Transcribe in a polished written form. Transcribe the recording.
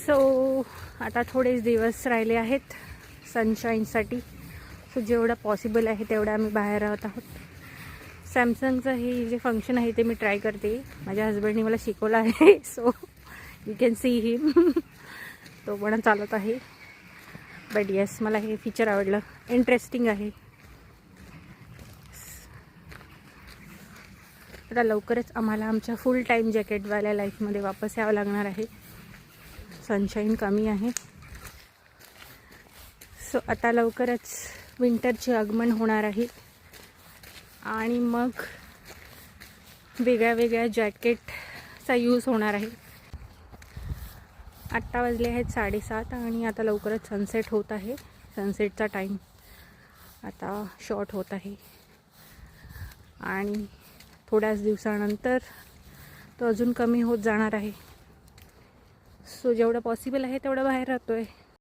So आता थोडेच दिवस राहिले आहेत सनशाईनसाठी. सो जेवढं पॉसिबल आहे तेवढं आम्ही बाहेर राहत आहोत. सॅमसंगचं हे जे फंक्शन आहे ते मी ट्राय करते. माझ्या हजबंडनी मला शिकवलं आहे. So you can see him. तो पण चालत आहे. बट येस, मला हे फीचर आवडलं, इंटरेस्टिंग आहे. आता लवकरच आम्हाला आमच्या फुल टाईम जॅकेटवाल्या लाईफमध्ये वापस यावं लागणार आहे. सनशाईन कमी आहे. सो आता लवकरच विंटरचे आगमन होणार आहे आणि मग वेगळ्या वेगळ्या जॅकेटचा यूज होणार आहे. आत्ता वाजले आहेत 7:30 आणि आता लवकरच सनसेट होत आहे. सनसेटचा टाईम आता शॉर्ट होत आहे आणि थोड्याच दिवसानंतर तो अजून कमी होत जाणार आहे. सो जेवढं पॉसिबल आहे तेवढं बाहेर राहतो आहे.